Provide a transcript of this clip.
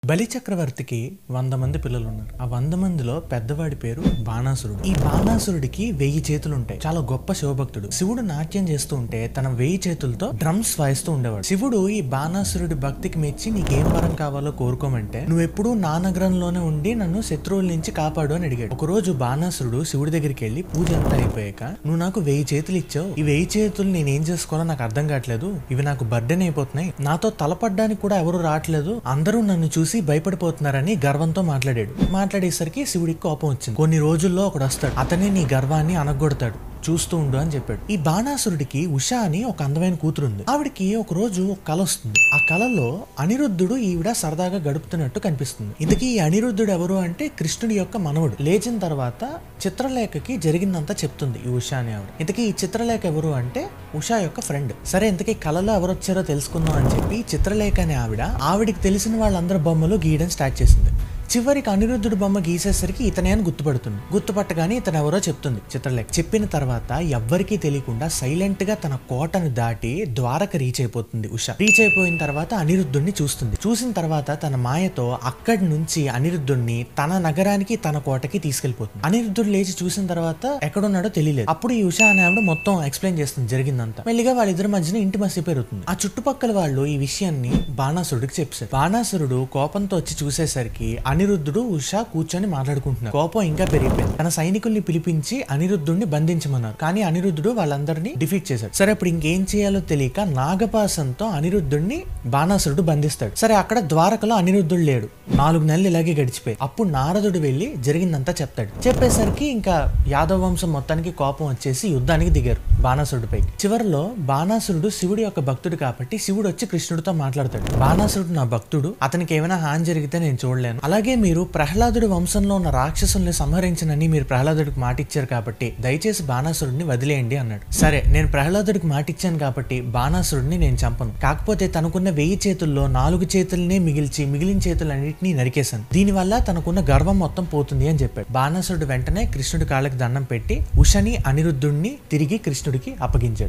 బలి చక్రవర్తికి 100 మంది పిల్లలు ఉన్నారు. ఆ 100 మందిలో పెద్దవాడి పేరు బాణాసురుడు. ఈ బాణాసురుడికి 1000 చేతులు ఉంటాయి. చాలా గొప్ప శివభక్తుడు. శివుడు నాట్యం చేస్తూ ఉంటే తన 1000 చేతులతో డ్రమ్స్ వాయిస్తూ ఉండేవాడు. శివుడు ఈ బాణాసురుడి భక్తికి మెచ్చి నీకేం వరం కావాలో కోరుకోమంటే నువ్వెప్పుడు నా నగరంలోనే ఉండి నన్ను శత్రువుల నుంచి కాపాడు అని అడిగాడు. ఒక రోజు బాణాసురుడు శివుడి దగ్గరికి వెళ్లి పూజ అంతా అయిపోయాక నువ్వు నాకు 1000 చేతులు ఇచ్చావు. ఈ 1000 చేతులు నేనేం చేసుకోవాలో నాకు అర్థం కావట్లేదు. ఇవి నాకు బర్డెన్ అయిపోతున్నాయి. నాతో తలపడ్డానికి కూడా ఎవరు రావట్లేదు. అందరూ నన్ను చూసి భయపడిపోతున్నారని గర్వంతో మాట్లాడేసరికి శివుడికి కోపం వచ్చింది. కొన్ని రోజుల్లో ఒకడు వస్తాడు, అతనే నీ గర్వాన్ని అనగొడతాడు, చూస్తూ ఉండు అని చెప్పాడు. ఈ బాణాసురుడికి ఉషా అని ఒక అందమైన కూతురు ఉంది. ఆవిడికి ఒక రోజు ఒక కల వస్తుంది. ఆ కలలో అనిరుద్ధుడు ఈవిడ సరదాగా గడుపుతున్నట్టు కనిపిస్తుంది. ఇంతకీ ఈ అనిరుద్ధుడు ఎవరు అంటే కృష్ణుడి యొక్క మనవడు. లేచిన తర్వాత చిత్రలేఖకి జరిగిందంతా చెప్తుంది ఈ ఉషా అని ఆవిడ. ఇంతకీ ఈ చిత్రలేఖ ఎవరు అంటే ఉషా యొక్క ఫ్రెండ్. సరే ఇంతకీ కలలో ఎవరు వచ్చారో తెలుసుకుందాం అని చెప్పి చిత్రలేఖ అనే ఆవిడికి తెలిసిన వాళ్ళందరి బొమ్మలు గీయడం స్టార్ట్ చేసింది. చివరికి అనిరుద్ధుడు బొమ్మ గీసేసరికి ఇతనే అని గుర్తుపట్టగానే ఇతను ఎవరో చెప్తుంది చిత్రలేఖ. చెప్పిన తర్వాత ఎవ్వరికీ తెలియకుండా సైలెంట్ గా తన కోటను దాటి ద్వారక రీచ్ అయిపోతుంది ఉష. రీచ్ అయిపోయిన తర్వాత అనిరుద్ధుడిని చూస్తుంది. చూసిన తర్వాత తన మాయతో అక్కడి నుంచి అనిరుద్ధుడిని తన నగరానికి తన కోటకి తీసుకెళ్లిపోతుంది. అనిరుద్ధుడు లేచి చూసిన తర్వాత ఎక్కడున్నాడో తెలియలేదు. అప్పుడు ఈ ఉష అనే ఆవిడ మొత్తం ఎక్స్ప్లెయిన్ చేస్తుంది జరిగిందంతా. మెల్లిగా వాళ్ళిద్దరి మధ్యన ఇంటిమసీ పెరుగుతుంది. ఆ చుట్టుపక్కల వాళ్ళు ఈ విషయాన్ని బాణాసురుడికి చెప్పారు. బాణాసురుడు కోపంతో వచ్చి చూసేసరికి అనిరుద్ధుడు ఉషా కూర్చొని మాట్లాడుకుంటున్నారు. కోపం ఇంకా పెరిగిపోయింది. తన సైనికుల్ని పిలిపించి అనిరుద్ధుడిని బంధించమన్నారు. కానీ అనిరుద్ధుడు వాళ్ళందరినీ డిఫీట్ చేశాడు. సరే ఇప్పుడు ఇంకేం చేయాలో తెలియక నాగపాసంతో అనిరుద్ధుడిని బాణాసురుడు బంధిస్తాడు. సరే అక్కడ ద్వారకలో అనిరుద్ధుడు లేడు. 4 నెలలు ఇలాగే గడిచిపోయి అప్పుడు నారదుడు వెళ్లి జరిగిందంతా చెప్తాడు. చెప్పేసరికి ఇంకా యాదవ వంశం మొత్తానికి కోపం వచ్చేసి యుద్ధానికి దిగారు బాణాసురుడిపై. చివరిలో బాణాసురుడు శివుడి యొక్క భక్తుడు కాబట్టి శివుడు వచ్చి కృష్ణుడితో మాట్లాడతాడు. బాణాసురుడు నా భక్తుడు, అతనికి ఏమైనా హాని జరిగితే నేను చూడలేను. అలాగే మీరు ప్రహ్లాదుడి వంశంలో ఉన్న రాక్షసుల్ని సంహరించనని మీరు ప్రహ్లాదుడికి మాటిచ్చారు కాబట్టి దయచేసి బాణాసురుడిని వదిలేయండి అన్నాడు. సరే నేను ప్రహ్లాదుడికి మాటిచ్చాను కాబట్టి బాణాసురుడిని నేను చంపను. కాకపోతే తనకున్న 1000 చేతుల్లో 4 చేతుల్నే మిగిలిన చేతులన్నింటినీ నరికేశాను. దీనివల్ల తనకున్న గర్వం మొత్తం పోతుంది అని చెప్పాడు. బాణాసురుడు వెంటనే కృష్ణుడి కాళ్ళకి దండం పెట్టి ఉషని అనిరుద్ధుడిని తిరిగి కృష్ణుడికి అప్పగించాడు.